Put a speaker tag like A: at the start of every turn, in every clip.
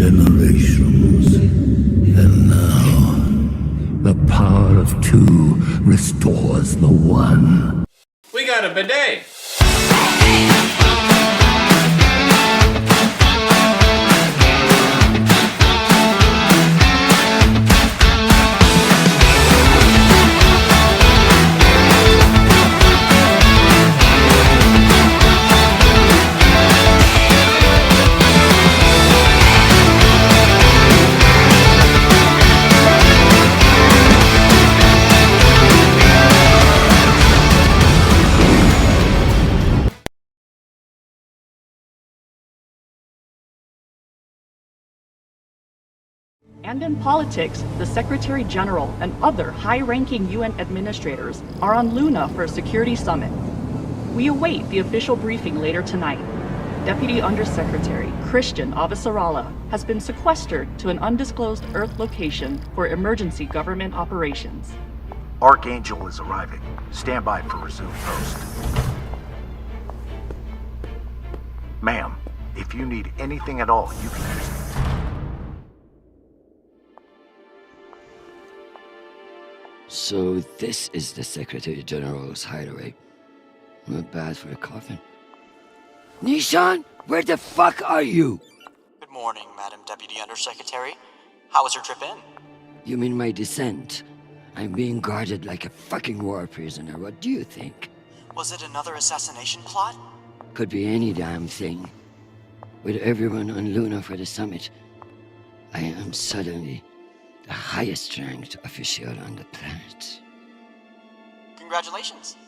A: generations. And now, the power of two restores the one.
B: We got a bidet.
C: And in politics, the Secretary General and other high-ranking UN administrators are on Luna for a security summit. We await the official briefing later tonight. Deputy Undersecretary Christian Avasarala has been sequestered to an undisclosed Earth location for emergency government operations.
D: Archangel is arriving. Stand by for resume post. Ma'am, if you need anything at all, you can use me.
E: So this is the Secretary General's hideaway. Not bad for a coffin. Nishan, where the fuck are you?
F: Good morning, Madam Deputy Undersecretary. How was your trip in?
E: You mean my descent? I'm being guarded like a fucking war prisoner. What do you think?
F: Was it another assassination plot?
E: Could be any damn thing. With everyone on Luna for the summit, I am suddenly the highest ranked official on the planet.
F: Congratulations.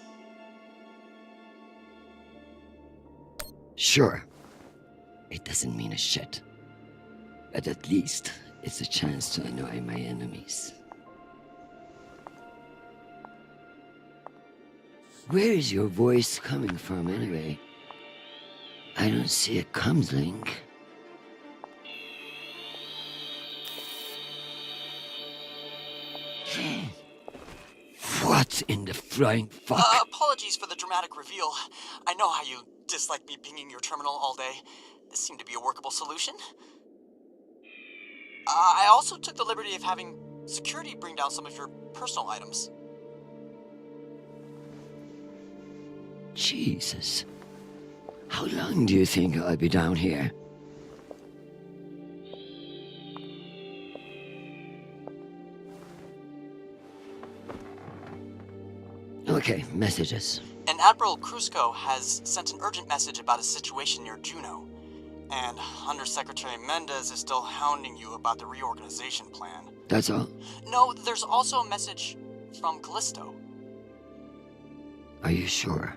E: Sure. It doesn't mean a shit. But at least it's a chance to annoy my enemies. Where is your voice coming from anyway? I don't see a comms link. What in the flying fuck?
F: Apologies for the dramatic reveal. I know how you dislike me pinging your terminal all day. This seemed to be a workable solution. I also took the liberty of having security bring down some of your personal items.
E: Jesus. How long do you think I'll be down here? Okay, messages.
F: And Admiral Krusco has sent an urgent message about a situation near Juno. And Undersecretary Mendez is still hounding you about the reorganization plan.
E: That's all?
F: No, there's also a message from Callisto.
E: Are you sure?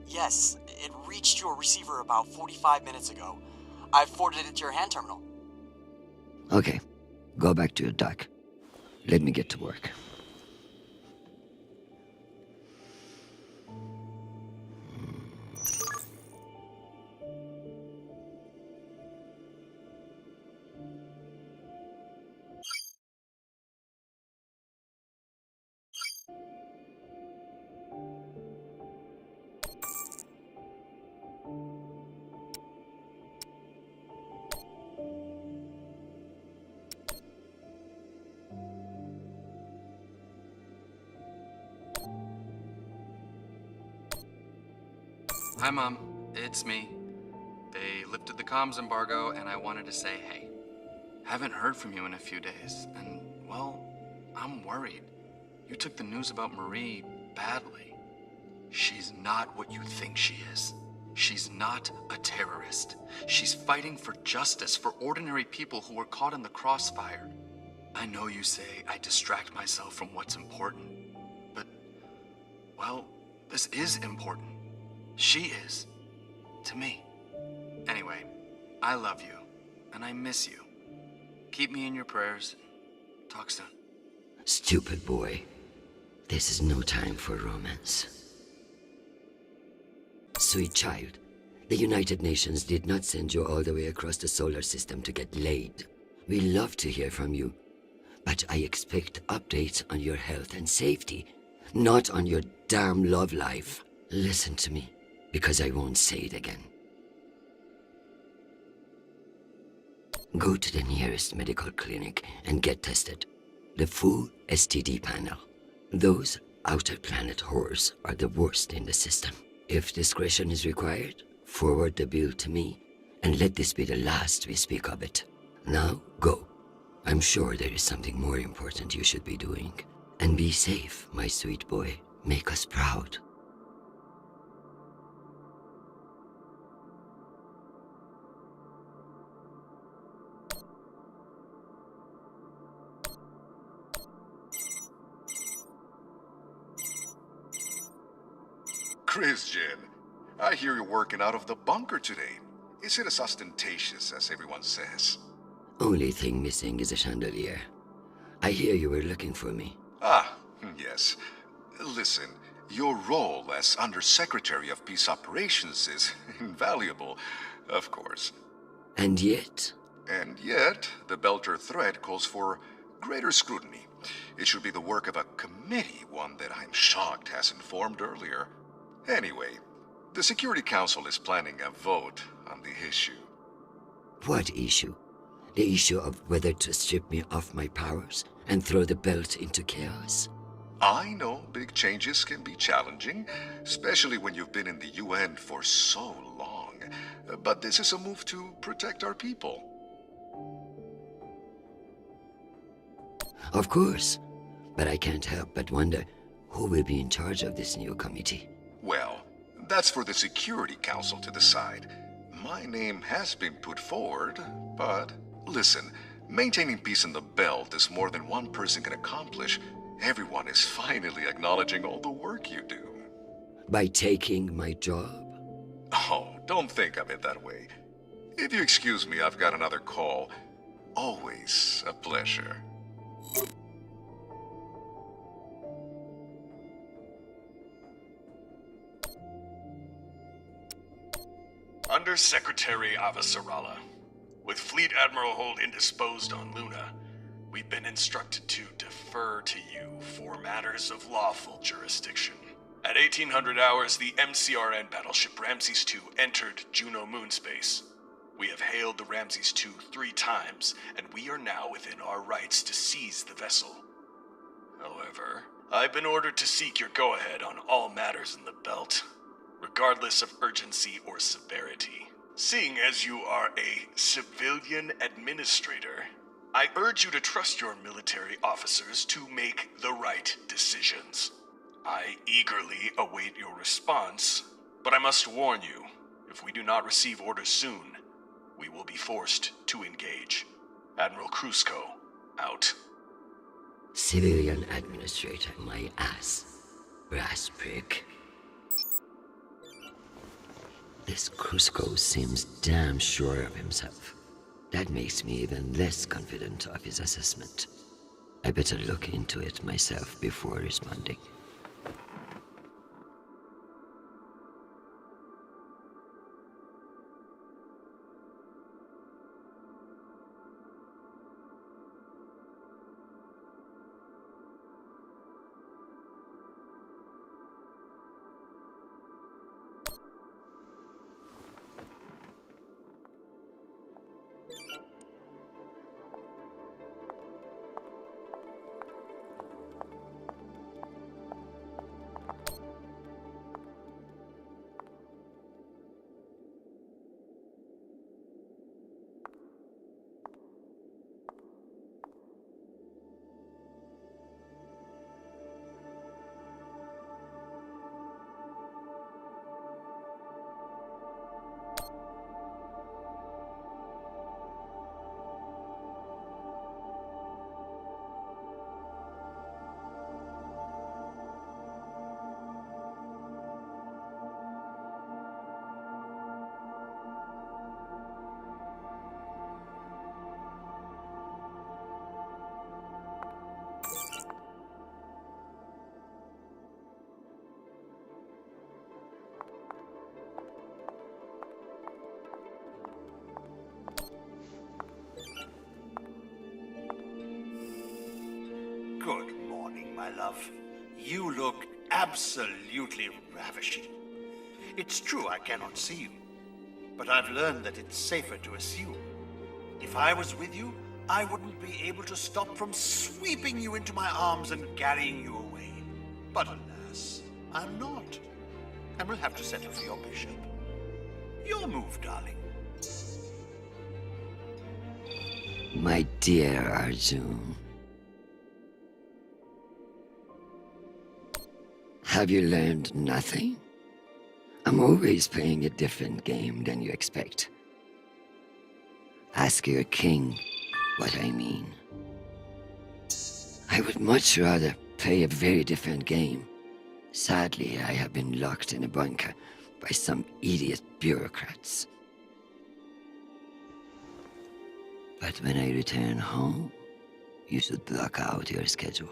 F: Yes, it reached your receiver about 45 minutes ago. I forwarded it to your hand terminal.
E: Okay, go back to your dock. Let me get to work.
G: Hi, Mom. It's me. They lifted the comms embargo, and I wanted to say hey. Haven't heard from you in a few days, and, well, I'm worried. You took the news about Marie badly. She's not what you think she is. She's not a terrorist. She's fighting for justice for ordinary people who were caught in the crossfire. I know you say I distract myself from what's important, but, well, this is important. She is. To me. Anyway, I love you, and I miss you. Keep me in your prayers. Talk soon.
E: Stupid boy. This is no time for romance. Sweet child, the United Nations did not send you all the way across the solar system to get laid. We love to hear from you, but I expect updates on your health and safety, not on your damn love life. Listen to me, because I won't say it again. Go to the nearest medical clinic and get tested. The full STD panel. Those outer planet whores are the worst in the system. If discretion is required, forward the bill to me, and let this be the last we speak of it. Now, go. I'm sure there is something more important you should be doing. And be safe, my sweet boy. Make us proud.
B: Christian, I hear you're working out of the bunker today. Is it as ostentatious as everyone says?
E: Only thing missing is a chandelier. I hear you were looking for me.
B: Ah, yes. Listen, your role as Undersecretary of Peace Operations is invaluable, of course.
E: And yet?
B: And yet, the Belter threat calls for greater scrutiny. It should be the work of a committee, one that I'm shocked hasn't formed earlier. Anyway, the Security Council is planning a vote on the issue.
E: What issue? The issue of whether to strip me of my powers and throw the belt into chaos?
B: I know big changes can be challenging, especially when you've been in the UN for so long. But this is a move to protect our people.
E: Of course. But I can't help but wonder who will be in charge of this new committee.
B: Well, that's for the Security Council to decide. My name has been put forward, but listen, maintaining peace in the belt is more than one person can accomplish. Everyone is finally acknowledging all the work you do.
E: By taking my job?
B: Oh, don't think of it that way. If you excuse me, I've got another call. Always a pleasure.
H: Undersecretary Avasarala. With Fleet Admiral Hold indisposed on Luna, we've been instructed to defer to you for matters of lawful jurisdiction. At 1800 hours, the MCRN battleship Ramses II entered Juno moonspace. We have hailed the Ramses II 3 times, and we are now within our rights to seize the vessel. However, I've been ordered to seek your go-ahead on all matters in the belt, regardless of urgency or severity. Seeing as you are a civilian administrator, I urge you to trust your military officers to make the right decisions. I eagerly await your response, but I must warn you, if we do not receive orders soon, we will be forced to engage. Admiral Krusko, out.
E: Civilian administrator, my ass. Brass prick. This Krusko seems damn sure of himself. That makes me even less confident of his assessment. I better look into it myself before responding.
I: Good morning, my love. You look absolutely ravishing. It's true I cannot see you, but I've learned that it's safer to assume. If I was with you, I wouldn't be able to stop from sweeping you into my arms and carrying you away. But alas, I'm not. And will have to settle for your bishop. Your move, darling.
E: My dear Arjun. Have you learned nothing? I'm always playing a different game than you expect. Ask your king what I mean. I would much rather play a very different game. Sadly, I have been locked in a bunker by some idiot bureaucrats. But when I return home, you should block out your schedule.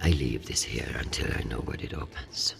E: I leave this here until I know what it opens.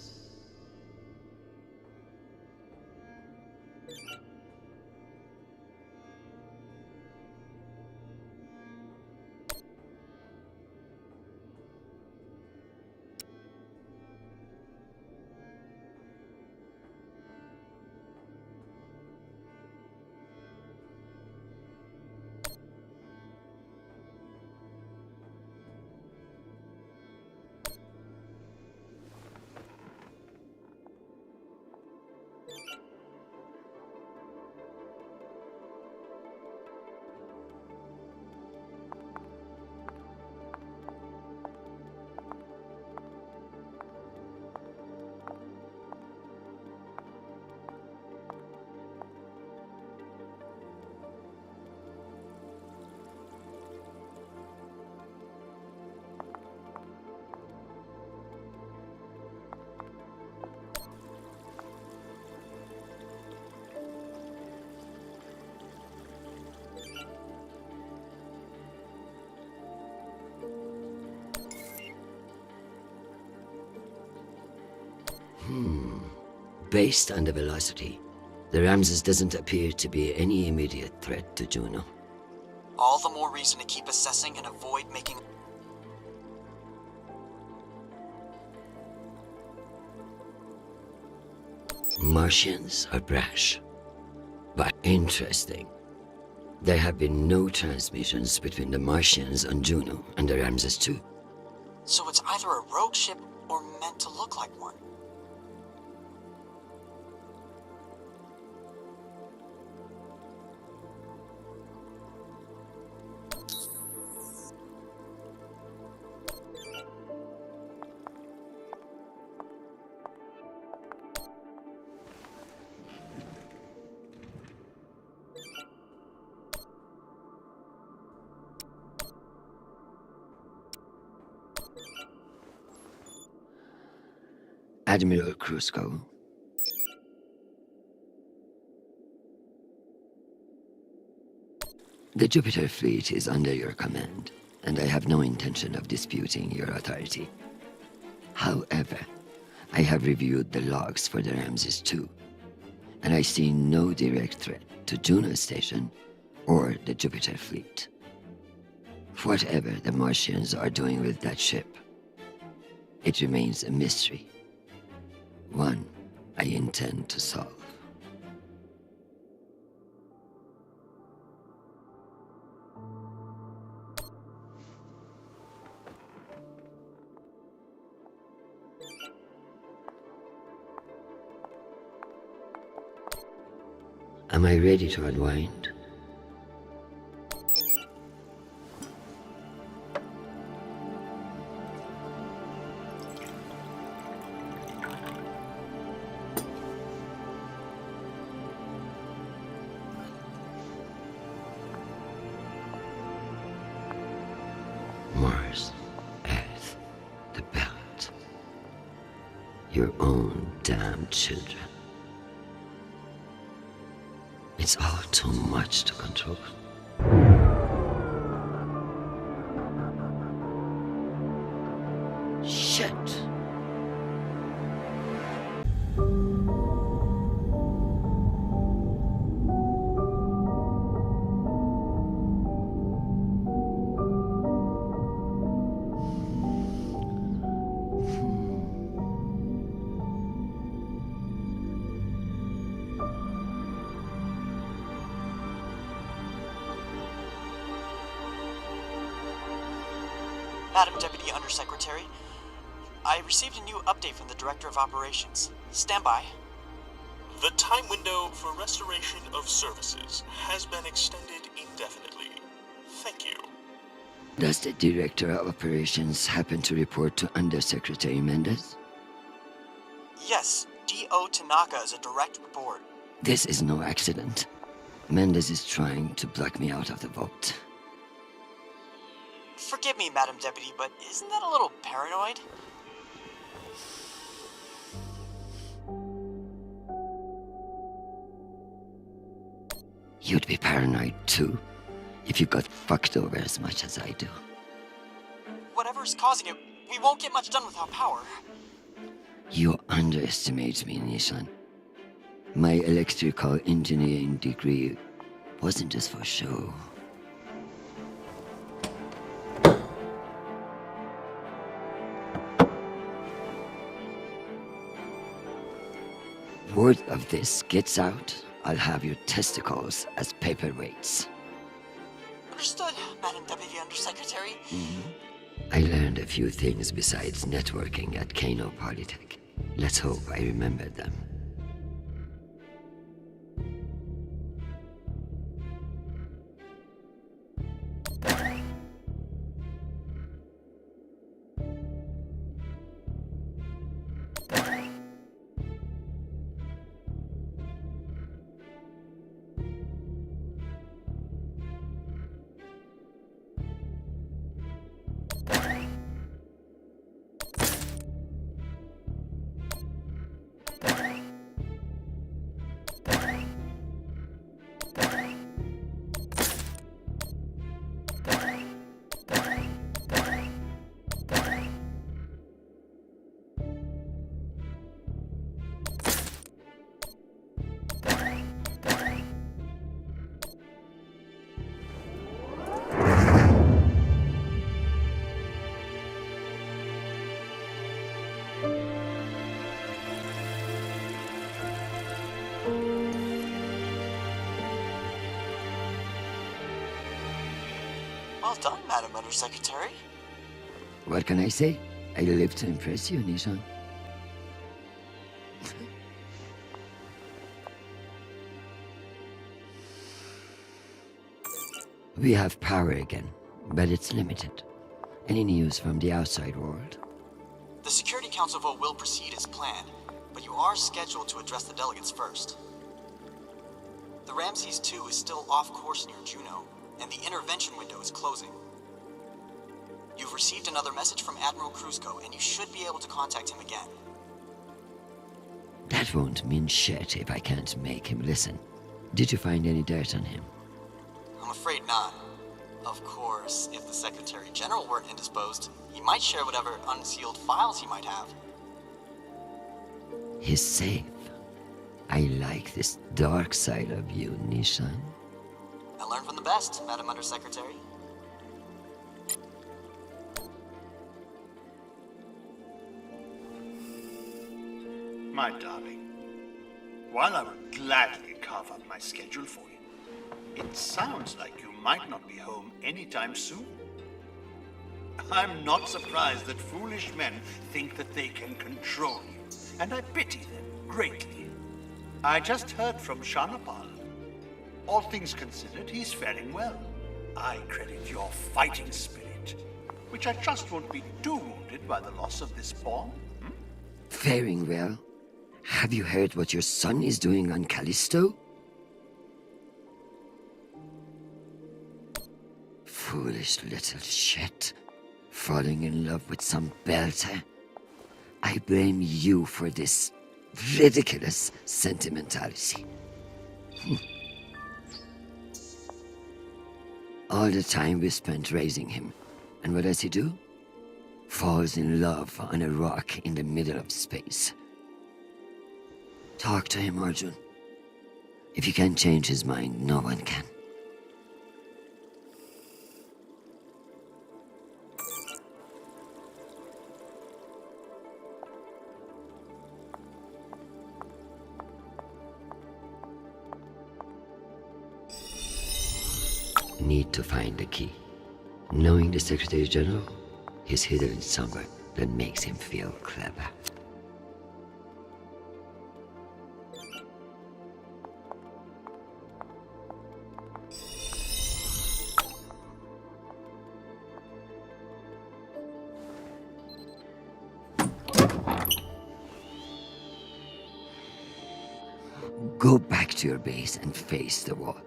E: Based on the velocity, the Ramses doesn't appear to be any immediate threat to Juno.
F: All the more reason to keep assessing and avoid making...
E: Martians are brash, but interesting. There have been no transmissions between the Martians on Juno and the Ramses too.
F: So it's either a rogue ship or meant to look like one.
E: Admiral Krusko. The Jupiter fleet is under your command, and I have no intention of disputing your authority. However, I have reviewed the logs for the Ramses II, and I see no direct threat to Juno Station or the Jupiter fleet. Whatever the Martians are doing with that ship, it remains a mystery. One I intend to solve. Am I ready to unwind? Mars, Earth, the belt. Your own damn children. It's all too much to control. Shit!
F: Madam Deputy Undersecretary, I received a new update from the Director of Operations. Stand by.
J: The time window for restoration of services has been extended indefinitely. Thank you.
E: Does the Director of Operations happen to report to Undersecretary Mendez?
F: Yes, D.O. Tanaka is a direct report.
E: This is no accident. Mendez is trying to block me out of the vote.
F: Forgive me, Madam Deputy, but isn't that a little paranoid?
E: You'd be paranoid too, if you got fucked over as much as I do.
F: Whatever's causing it, we won't get much done without power.
E: You underestimate me, Nishan. My electrical engineering degree wasn't just for show. Word of this gets out, I'll have your testicles as paperweights.
F: Understood, Madam Deputy Undersecretary.
E: I learned a few things besides networking at Kano Polytech. Let's hope I remember them.
F: Well done, Madam Undersecretary.
E: What can I say? I live to impress you, Nishan. We have power again, but it's limited. Any news from the outside world?
F: The Security Council vote will proceed as planned, but you are scheduled to address the delegates first. The Ramses II is still off course near Juno, and the intervention window is closing. You've received another message from Admiral Kruzko, and you should be able to contact him again.
E: That won't mean shit if I can't make him listen. Did you find any dirt on him?
F: I'm afraid not. Of course, if the Secretary General weren't indisposed, he might share whatever unsealed files he might have.
E: He's safe. I like this dark side of you, Nishan.
F: I learned from the best, Madam Undersecretary.
I: My darling, while I would gladly carve up my schedule for you, it sounds like you might not be home anytime soon. I'm not surprised that foolish men think that they can control you, and I pity them greatly. I just heard from Shanapal. All things considered, he's faring well. I credit your fighting spirit, which I trust won't be too wounded by the loss of this pawn.
E: Faring well? Have you heard what your son is doing on Callisto? Foolish little shit. Falling in love with some belter. I blame you for this ridiculous sentimentality. All the time we spent raising him. And what does he do? Falls in love on a rock in the middle of space. Talk to him, Arjun. If you can't change his mind, no one can. Need to find the key. Knowing the Secretary General, he's hidden somewhere that makes him feel clever. Go back to your base and face the wall.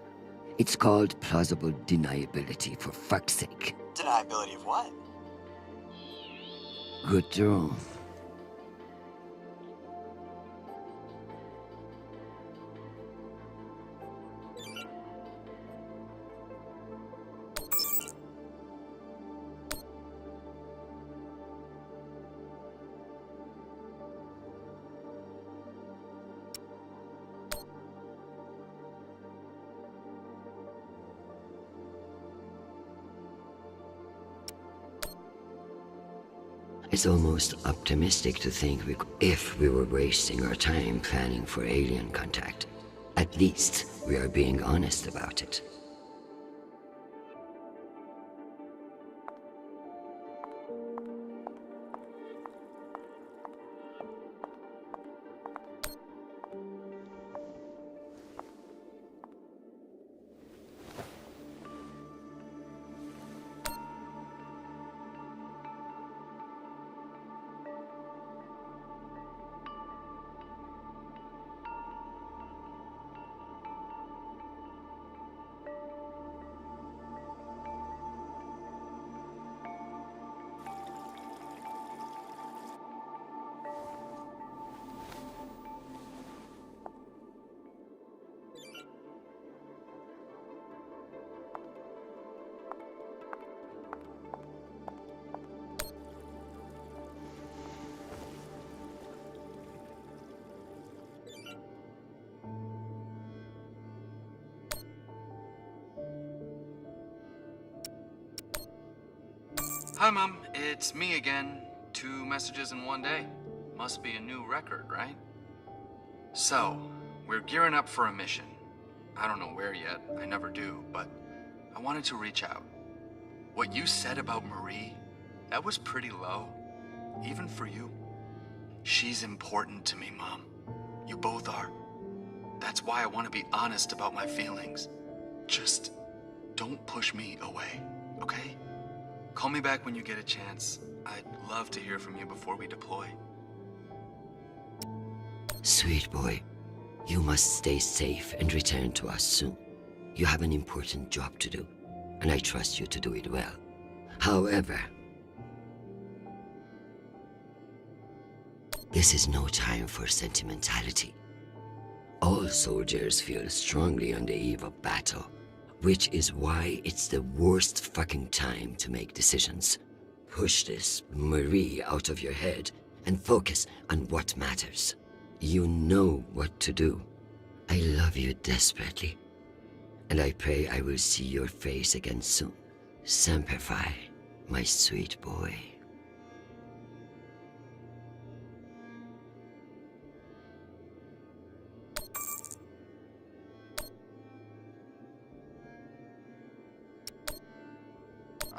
E: It's called plausible deniability, for fuck's sake.
F: Deniability of what?
E: Good draw. It's almost optimistic to think if we were wasting our time planning for alien contact. At least we are being honest about it.
G: Hi, Mom. It's me again. 2 messages in one day. Must be a new record, right? So, we're gearing up for a mission. I don't know where yet. I never do, but I wanted to reach out. What you said about Marie, that was pretty low. Even for you. She's important to me, Mom. You both are. That's why I want to be honest about my feelings. Just don't push me away, okay? Call me back when you get a chance. I'd love to hear from you before we deploy.
E: Sweet boy, you must stay safe and return to us soon. You have an important job to do, and I trust you to do it well. However, this is no time for sentimentality. All soldiers feel strongly on the eve of battle, which is why it's the worst fucking time to make decisions. Push this Marie out of your head and focus on what matters. You know what to do. I love you desperately, and I pray I will see your face again soon. Semper Fi, my sweet boy.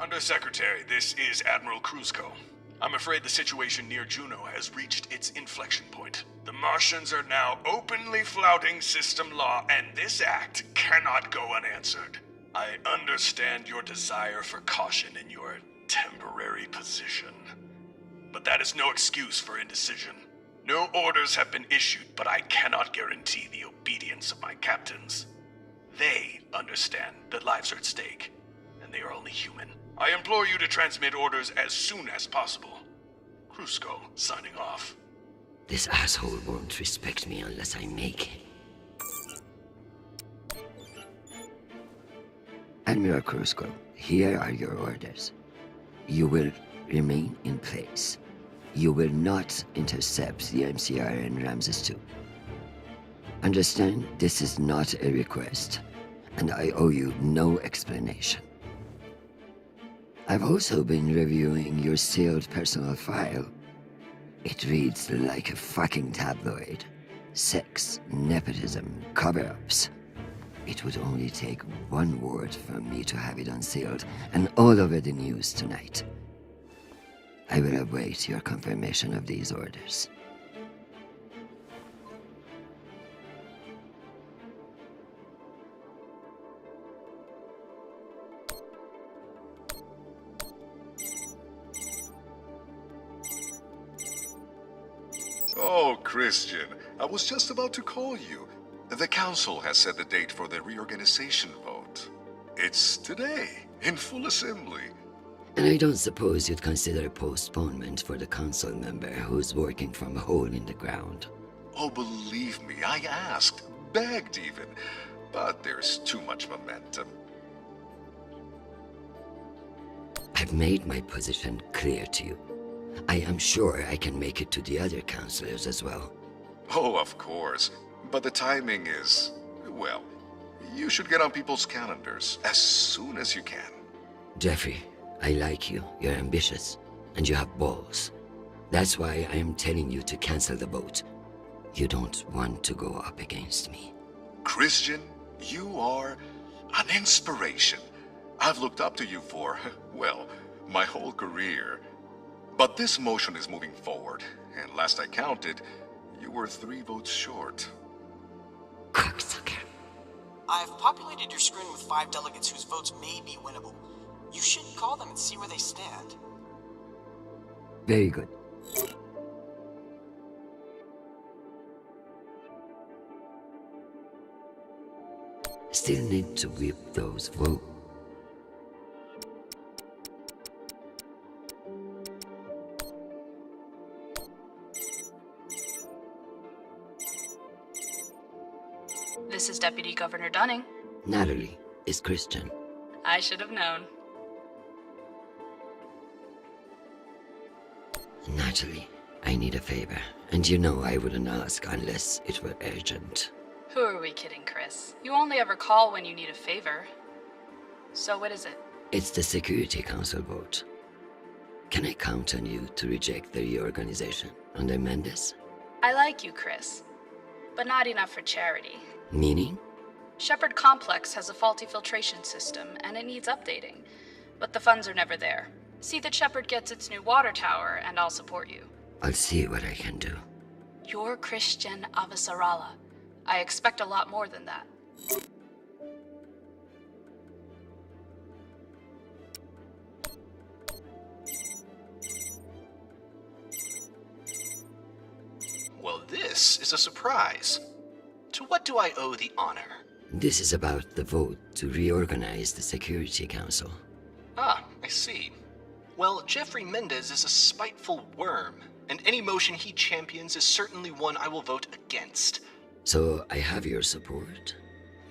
H: Undersecretary, this is Admiral Kruzko. I'm afraid the situation near Juno has reached its inflection point. The Martians are now openly flouting system law, and this act cannot go unanswered. I understand your desire for caution in your temporary position, but that is no excuse for indecision. No orders have been issued, but I cannot guarantee the obedience of my captains. They understand that lives are at stake, and they are only human. I implore you to transmit orders as soon as possible. Kruzko, signing off.
E: This asshole won't respect me unless I make him. Admiral Kruzko, here are your orders. You will remain in place. You will not intercept the MCR and Ramses 2. Understand, this is not a request, and I owe you no explanation. I've also been reviewing your sealed personal file. It reads like a fucking tabloid. Sex, nepotism, cover-ups. It would only take one word from me to have it unsealed and all over the news tonight. I will await your confirmation of these orders.
B: Oh, Christian, I was just about to call you. The council has set the date for the reorganization vote. It's today, in full assembly.
E: And I don't suppose you'd consider a postponement for the council member who's working from a hole in the ground.
B: Oh, believe me, I asked, begged even, but there's too much momentum.
E: I've made my position clear to you. I am sure I can make it to the other councilors as well.
B: Oh, of course, but the timing is, well, you should get on people's calendars as soon as you can.
E: Jeffrey, I like you. You're ambitious, and you have balls. That's why I am telling you to cancel the vote. You don't want to go up against me.
B: Christian, you are an inspiration. I've looked up to you for, well, my whole career. But this motion is moving forward, and last I counted, you were 3 votes short.
E: Cocksucker.
F: I've populated your screen with 5 delegates whose votes may be winnable. You should call them and see where they stand.
E: Very good. Still need to whip those votes.
K: This is Deputy Governor Dunning.
E: Natalie is Christian.
K: I should have known.
E: Natalie, I need a favor, and you know I wouldn't ask unless it were urgent.
K: Who are we kidding, Chris? You only ever call when you need a favor. So what is it?
E: It's the Security Council vote. Can I count on you to reject the reorganization under Mendes?
K: I like you, Chris, but not enough for charity.
E: Meaning?
K: Shepard Complex has a faulty filtration system, and it needs updating. But the funds are never there. See that Shepard gets its new water tower, and I'll support you.
E: I'll see what I can do.
K: You're Christian Avasarala. I expect a lot more than that.
L: Well, this is a surprise. To what do I owe the honor?
E: This is about the vote to reorganize the Security Council.
L: Ah, I see. Well, Jeffrey Mendez is a spiteful worm, and any motion he champions is certainly one I will vote against.
E: So I have your support?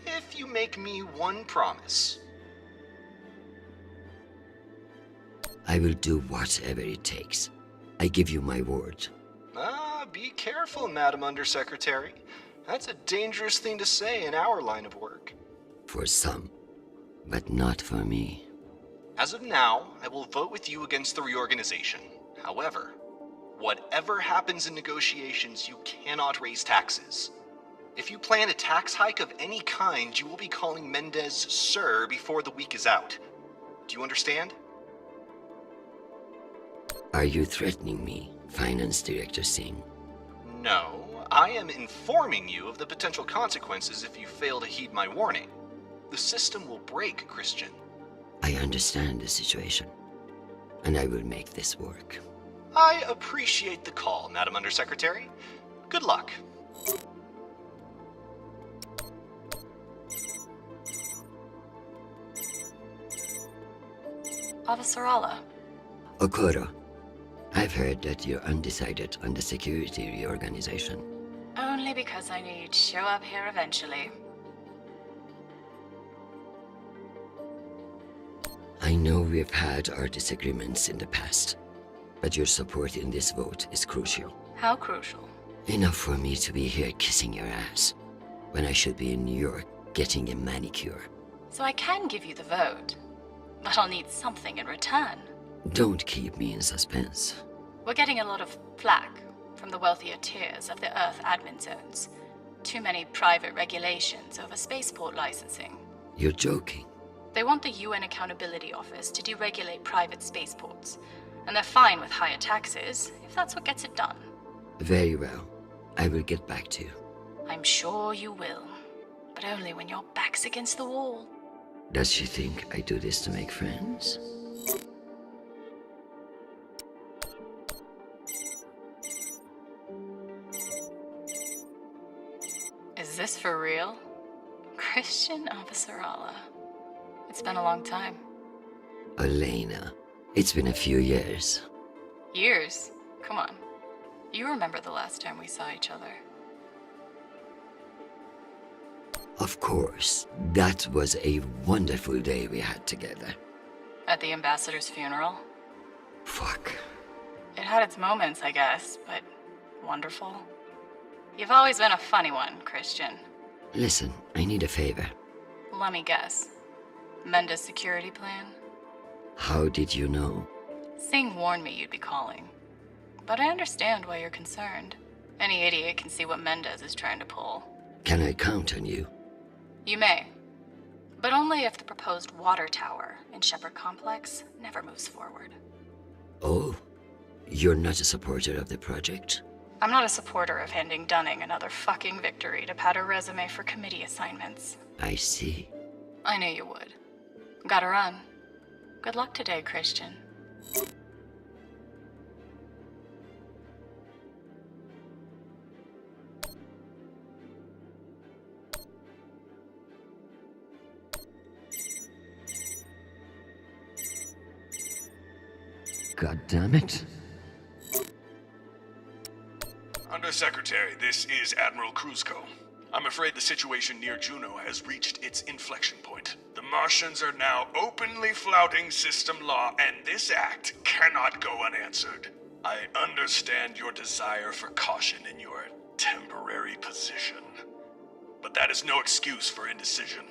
L: If you make me one promise.
E: I will do whatever it takes. I give you my word.
L: Ah, be careful, Madam Undersecretary. That's a dangerous thing to say in our line of work.
E: For some, but not for me.
L: As of now, I will vote with you against the reorganization. However, whatever happens in negotiations, you cannot raise taxes. If you plan a tax hike of any kind, you will be calling Mendez Sir before the week is out. Do you understand?
E: Are you threatening me, Finance Director Singh?
L: No, I am informing you of the potential consequences if you fail to heed my warning. The system will break, Christian.
E: I understand the situation, and I will make this work.
L: I appreciate the call, Madam Undersecretary. Good luck.
K: Avasarala.
E: Okoro, I've heard that you're undecided on the security reorganization.
K: Only because I need to show up here eventually.
E: I know we've had our disagreements in the past, but your support in this vote is crucial.
K: How crucial?
E: Enough for me to be here kissing your ass, when I should be in New York getting a manicure.
K: So I can give you the vote, but I'll need something in return.
E: Don't keep me in suspense.
K: We're getting a lot of flack from the wealthier tiers of the Earth admin zones. Too many private regulations over spaceport licensing.
E: You're joking.
K: They want the UN Accountability Office to deregulate private spaceports, and they're fine with higher taxes if that's what gets it done.
E: Very well. I will get back to you.
K: I'm sure you will, but only when your back's against the wall.
E: Does she think I do this to make friends?
K: Is this for real? Christian Avasarala. It's been a long time.
E: Elena, it's been a few years.
K: Years? Come on. You remember the last time we saw each other.
E: Of course, that was a wonderful day we had together.
K: At the ambassador's funeral?
E: Fuck.
K: It had its moments, I guess, but wonderful. You've always been a funny one, Christian.
E: Listen, I need a favor.
K: Let me guess. Mendez security plan?
E: How did you know?
K: Singh warned me you'd be calling. But I understand why you're concerned. Any idiot can see what Mendez is trying to pull.
E: Can I count on you?
K: You may. But only if the proposed water tower in Shepherd Complex never moves forward.
E: Oh? You're not a supporter of the project?
K: I'm not a supporter of handing Dunning another fucking victory to pad her resume for committee assignments.
E: I see.
K: I knew you would. Gotta run. Good luck today, Christian.
E: God damn it.
H: Undersecretary, this is Admiral Kruzko. I'm afraid the situation near Juno has reached its inflection point. The Martians are now openly flouting system law, and this act cannot go unanswered. I understand your desire for caution in your temporary position, but that is no excuse for indecision.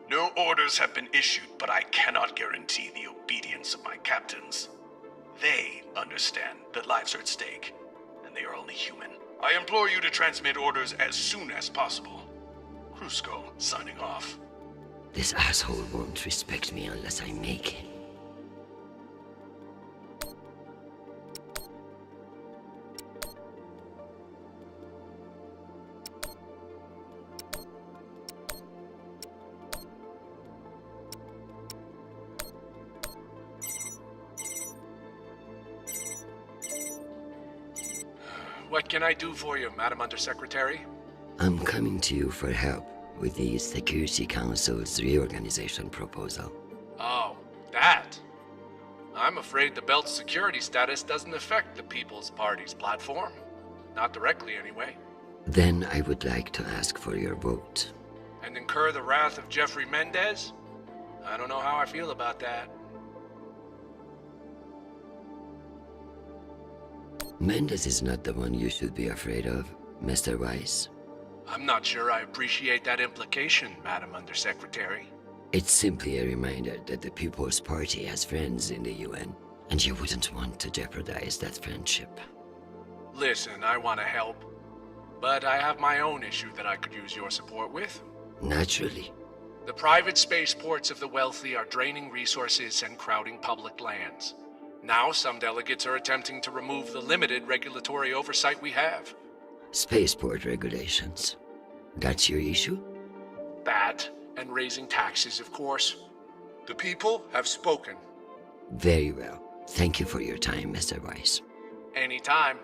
H: No orders have been issued, but I cannot guarantee the obedience of my captains. They understand that lives are at stake, and they are only human. I implore you to transmit orders as soon as possible. Kruzko, signing off.
E: This asshole won't respect me unless I make him.
M: What can I do for you, Madam Undersecretary?
E: I'm coming to you for help with the Security Council's reorganization proposal.
M: Oh, that? I'm afraid the belt's security status doesn't affect the People's Party's platform. Not directly, anyway.
E: Then I would like to ask for your vote.
M: And incur the wrath of Jeffrey Mendez? I don't know how I feel about that.
E: Mendes is not the one you should be afraid of, Mr. Weiss.
M: I'm not sure I appreciate that implication, Madam Undersecretary.
E: It's simply a reminder that the People's Party has friends in the UN, and you wouldn't want to jeopardize that friendship.
M: Listen, I want to help, but I have my own issue that I could use your support with.
E: Naturally.
M: The private spaceports of the wealthy are draining resources and crowding public lands. Now some delegates are attempting to remove the limited regulatory oversight we have.
E: Spaceport regulations. That's your issue?
M: That, and raising taxes, of course. The people have spoken.
E: Very well. Thank you for your time, Mr. Weiss.
M: Anytime.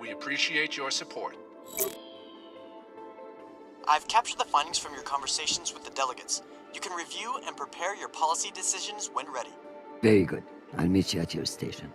M: We appreciate your support.
F: I've captured the findings from your conversations with the delegates. You can review and prepare your policy decisions when ready.
E: Very good. I'll meet you at your station.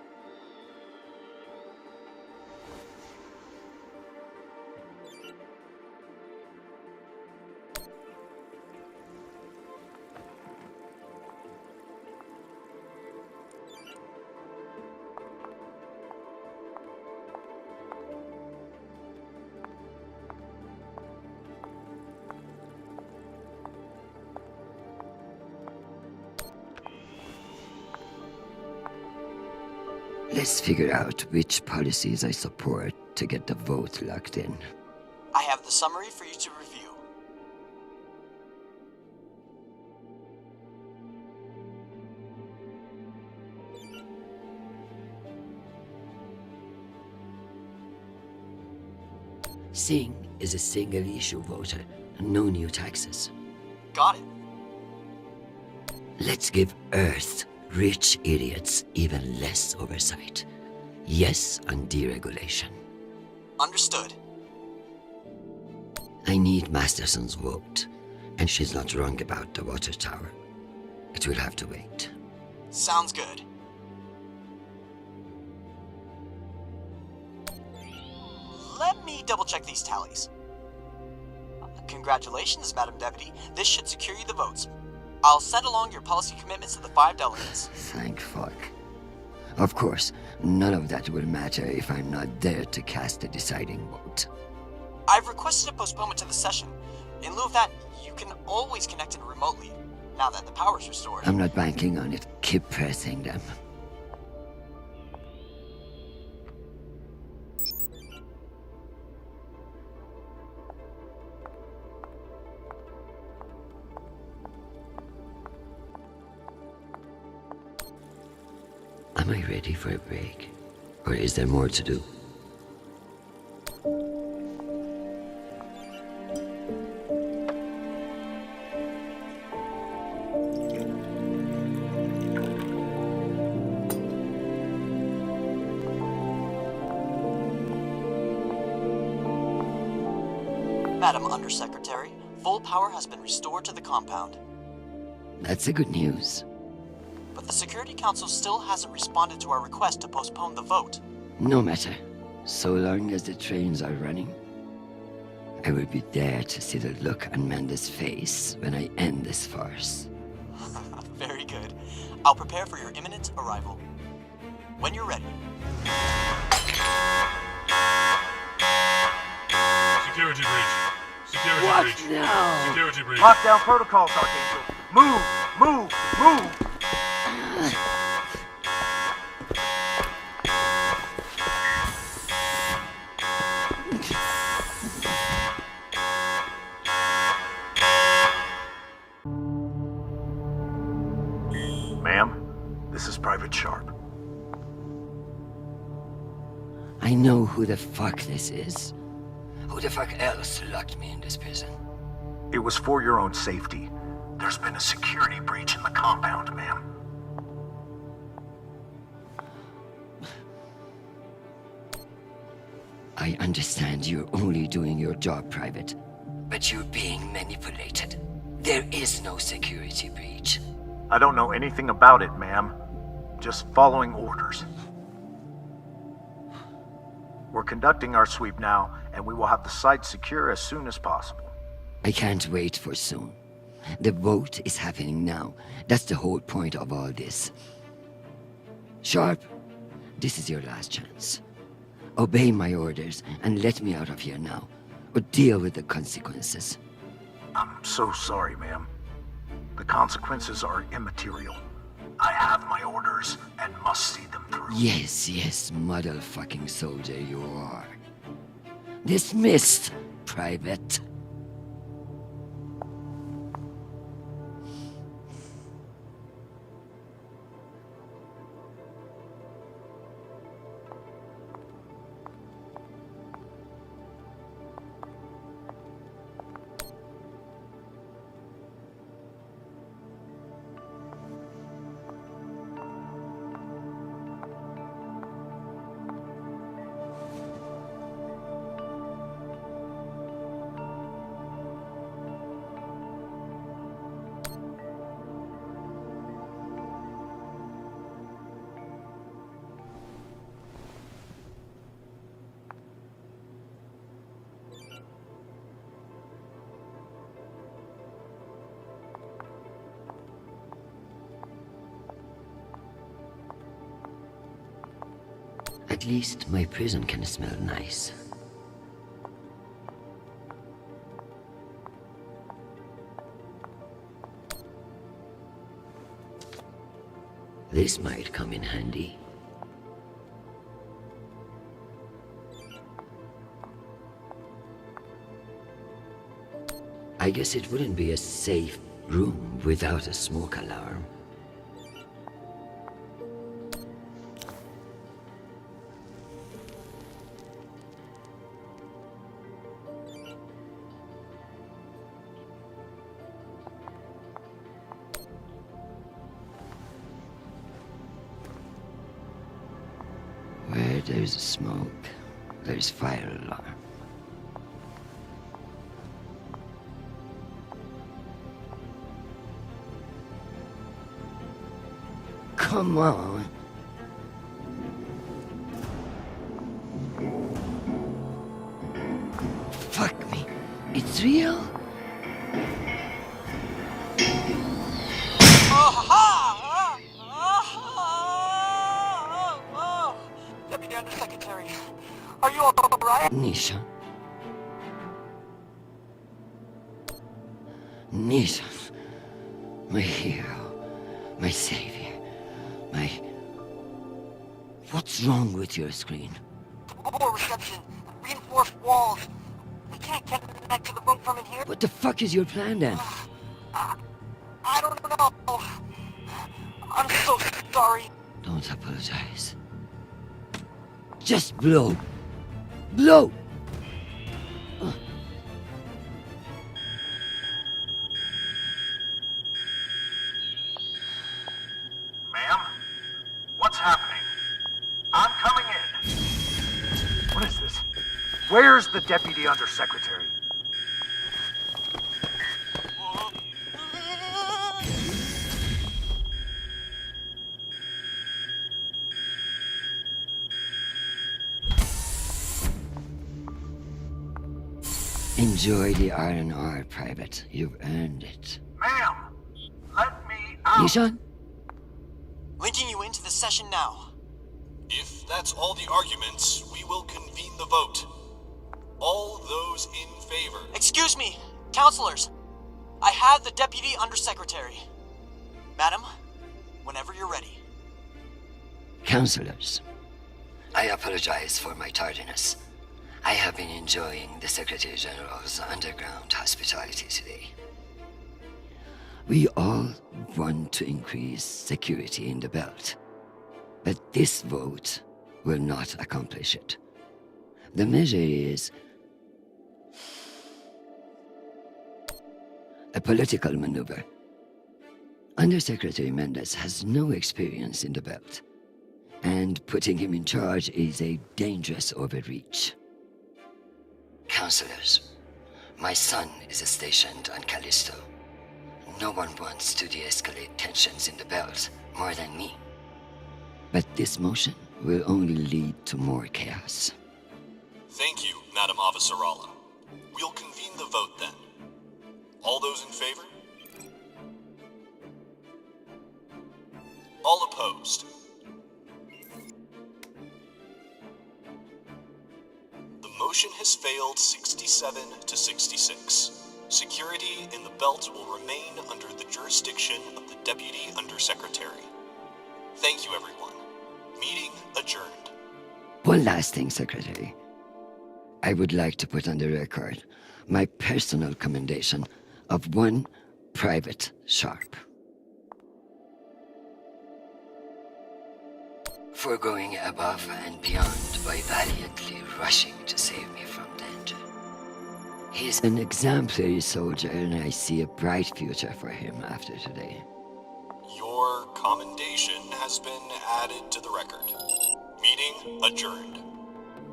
E: Let's figure out which policies I support to get the vote locked in.
F: I have the summary for you to review.
E: Singh is a single-issue voter, no new taxes.
F: Got it.
E: Let's give Earth rich idiots even less oversight. Yes on deregulation.
F: Understood.
E: I need Masterson's vote, and she's not wrong about the water tower. It will have to wait.
F: Sounds good. Let me double-check these tallies. Congratulations, Madam Deputy. This should secure you the votes. I'll send along your policy commitments to the 5 delegates.
E: Thank fuck. Of course, none of that will matter if I'm not there to cast the deciding vote.
F: I've requested a postponement to the session. In lieu of that, you can always connect in remotely, now that the power's restored.
E: I'm not banking on it. Keep pressing them. Am I ready for a break? Or is there more to do?
F: Madam Undersecretary, full power has been restored to the compound.
E: That's the good news.
F: But the Security Council still hasn't responded to our request to postpone the vote.
E: No matter. So long as the trains are running, I will be there to see the look on Mendes' face when I end this farce.
F: Very good. I'll prepare for your imminent arrival. When you're ready.
H: Security breach. Security
E: What
H: breach.
E: now?
H: Security breach.
D: Lockdown protocols, Archangel. Move! Move! Move! Ma'am, this is Private Sharp.
E: I know who the fuck this is. Who the fuck else locked me in this prison?
D: It was for your own safety. There's been a security breach in the compound, ma'am.
E: I understand you're only doing your job, Private, but you're being manipulated. There is no security breach.
D: I don't know anything about it, ma'am. Just following orders. We're conducting our sweep now, and we will have the site secure as soon as possible.
E: I can't wait for soon. The vote is happening now. That's the whole point of all this. Sharp, this is your last chance. Obey my orders and let me out of here now, or deal with the consequences.
D: I'm so sorry, ma'am. The consequences are immaterial. I have my orders and must see them through.
E: Yes, model fucking soldier you are. Dismissed, Private. At least my prison can smell nice. This might come in handy. I guess it wouldn't be a safe room without a smoke alarm. Where there's smoke, there's fire alarm. Come on. Fuck me. It's real?
F: Deputy Undersecretary, are you alright?
E: Nisha. Nisha. My hero. My savior. My... What's wrong with your screen?
F: Poor reception. Reinforced walls. We can't connect to the room from in here.
E: What the fuck is your plan then?
F: I don't know. I'm so sorry.
E: Don't apologize. Just blow. Blow!
D: Ma'am? What's happening? I'm coming in. What is this? Where's the Deputy Undersecretary?
E: Enjoy the R&R, Private. You've earned it.
D: Ma'am! Let me out!
E: Nishan?
F: Linking you into the session now.
J: If that's all the arguments, we will convene the vote. All those in favor.
F: Excuse me, counselors. I have the Deputy Undersecretary. Madam, whenever you're ready.
E: Counselors, I apologize for my tardiness. I have been enjoying the Secretary General's underground hospitality today. We all want to increase security in the belt, but this vote will not accomplish it. The measure is a political maneuver. Undersecretary Mendez has no experience in the belt, and putting him in charge is a dangerous overreach. Counselors, my son is stationed on Callisto. No one wants to de-escalate tensions in the belt more than me. But this motion will only lead to more chaos.
J: Thank you, Madam Avasarala. We'll convene the vote then. All those in favor? All opposed? Motion has failed 67 to 66. Security in the belt will remain under the jurisdiction of the Deputy Undersecretary. Thank you, everyone. Meeting adjourned.
E: One last thing, Secretary. I would like to put on the record my personal commendation of one Private Sharp. For going above and beyond by valiantly rushing to save me from danger. He's an exemplary soldier, and I see a bright future for him after today.
J: Your commendation has been added to the record. Meeting adjourned.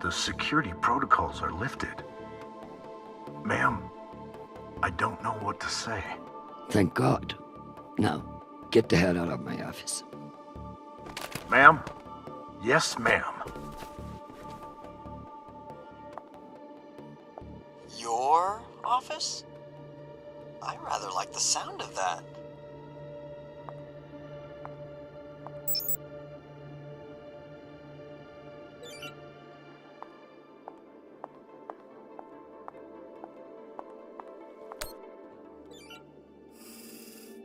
D: The security protocols are lifted. Ma'am, I don't know what to say.
E: Thank God. Now, get the hell out of my office.
D: Ma'am? Yes, ma'am.
F: Your office? I rather like the sound of that.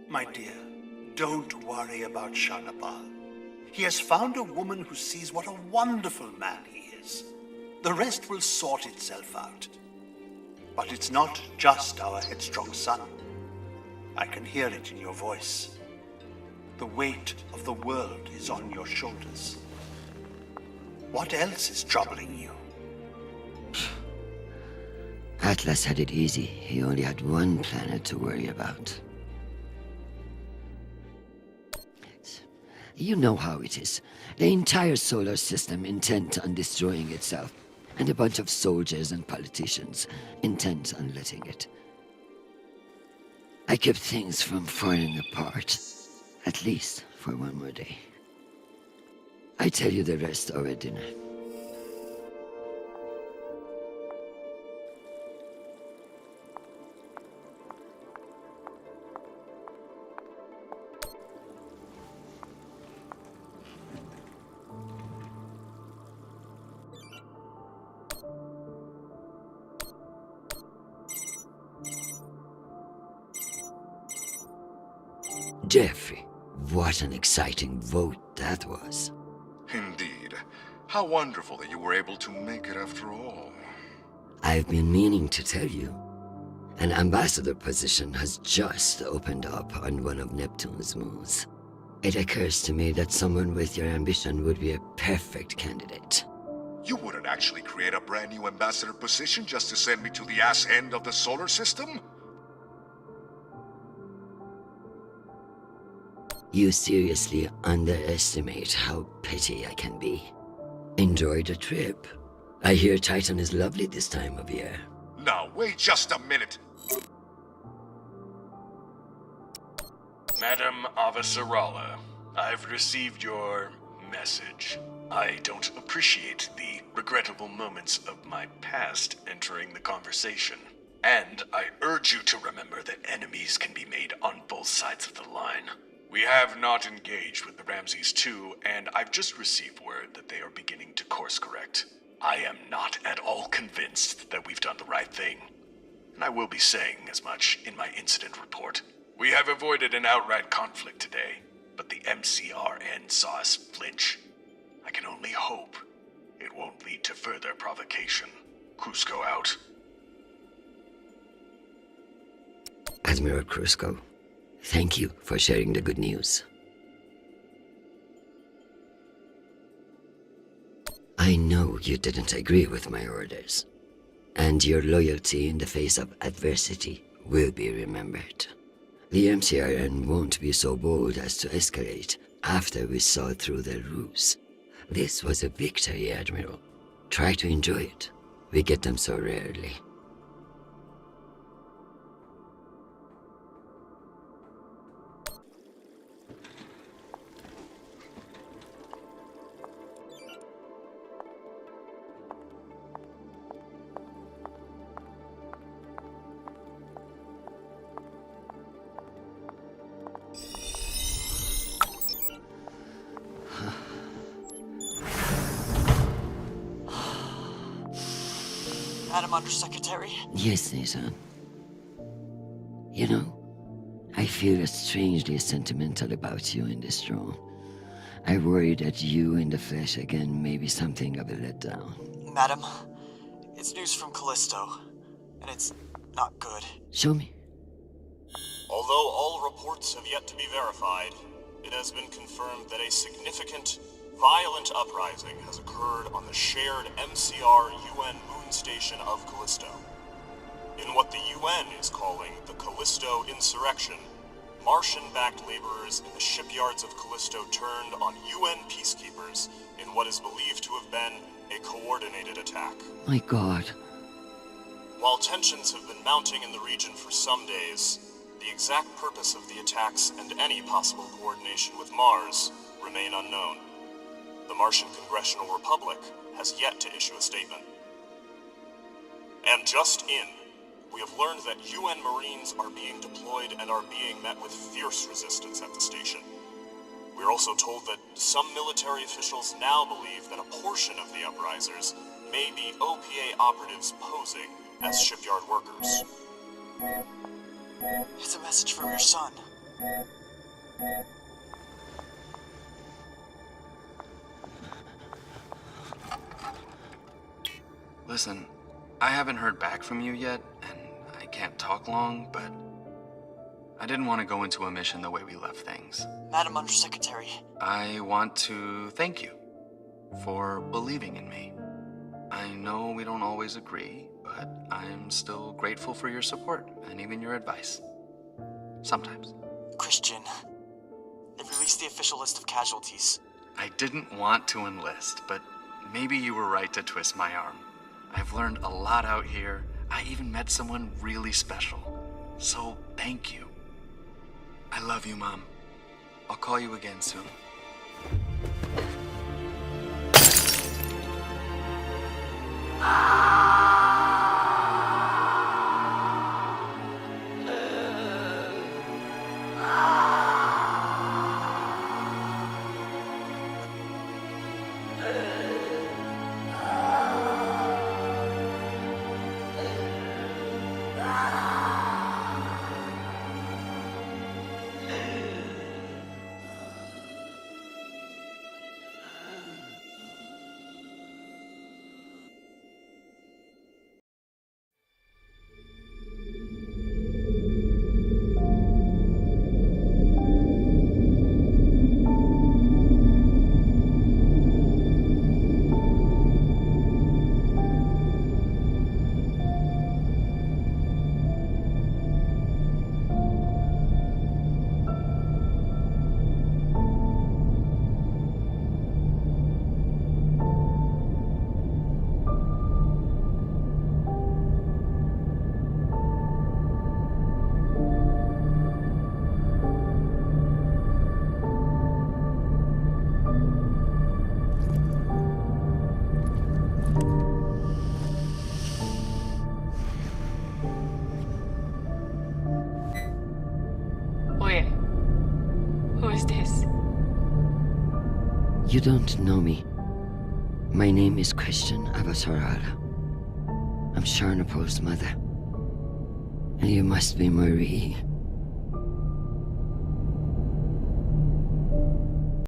I: My dear, don't worry about Shanapal. He has found a woman who sees what a wonderful man he is. The rest will sort itself out. But it's not just our headstrong son. I can hear it in your voice. The weight of the world is on your shoulders. What else is troubling you?
E: Atlas had it easy. He only had one planet to worry about. You know how it is. The entire solar system intent on destroying itself, and a bunch of soldiers and politicians intent on letting it. I kept things from falling apart, at least for one more day. I tell you the rest over dinner. Jeffrey, what an exciting vote that was.
B: Indeed. How wonderful that you were able to make it after all.
E: I've been meaning to tell you. An ambassador position has just opened up on one of Neptune's moons. It occurs to me that someone with your ambition would be a perfect candidate.
B: You wouldn't actually create a brand new ambassador position just to send me to the ass end of the solar system?
E: You seriously underestimate how petty I can be. Enjoy the trip. I hear Titan is lovely this time of year.
B: Now, wait just a minute.
H: Madam Avasarala, I've received your message. I don't appreciate the regrettable moments of my past entering the conversation. And I urge you to remember that enemies can be made on both sides of the line. We have not engaged with the Ramses II, and I've just received word that they are beginning to course correct. I am not at all convinced that we've done the right thing, and I will be saying as much in my incident report. We have avoided an outright conflict today, but the MCRN saw us flinch. I can only hope it won't lead to further provocation. Cusco out.
E: Admiral Cusco, thank you for sharing the good news. I know you didn't agree with my orders, and your loyalty in the face of adversity will be remembered. The MCRN won't be so bold as to escalate after we saw through their ruse. This was a victory, Admiral. Try to enjoy it. We get them so rarely.
F: Madam Undersecretary?
E: Yes, Nathan. You know, I feel strangely sentimental about you in this room. I worry that you in the flesh again may be something of a letdown.
F: Madam, it's news from Callisto, and it's not good.
E: Show me.
J: Although all reports have yet to be verified, it has been confirmed that a significant, violent uprising has occurred on the shared MCR UN moon station of Callisto. In what the UN is calling the Callisto Insurrection, Martian-backed laborers in the shipyards of Callisto turned on UN peacekeepers in what is believed to have been a coordinated attack.
E: My God.
J: While tensions have been mounting in the region for some days, the exact purpose of the attacks and any possible coordination with Mars remain unknown. The Martian Congressional Republic has yet to issue a statement. And just in, we have learned that UN Marines are being deployed and are being met with fierce resistance at the station. We're also told that some military officials now believe that a portion of the uprisers may be OPA operatives posing as shipyard workers.
F: It's a message from your son.
G: Listen, I haven't heard back from you yet, and I can't talk long, but I didn't want to go into a mission the way we left things.
F: Madam Undersecretary.
G: I want to thank you for believing in me. I know we don't always agree, but I'm still grateful for your support and even your advice. Sometimes.
F: Christian, they've released the official list of casualties.
G: I didn't want to enlist, but maybe you were right to twist my arm. I've learned a lot out here. I even met someone really special. So thank you. I love you, Mom. I'll call you again soon.
E: You don't know me. My name is Christian Avatarala. I'm Sharnapol's mother. And you must be Marie.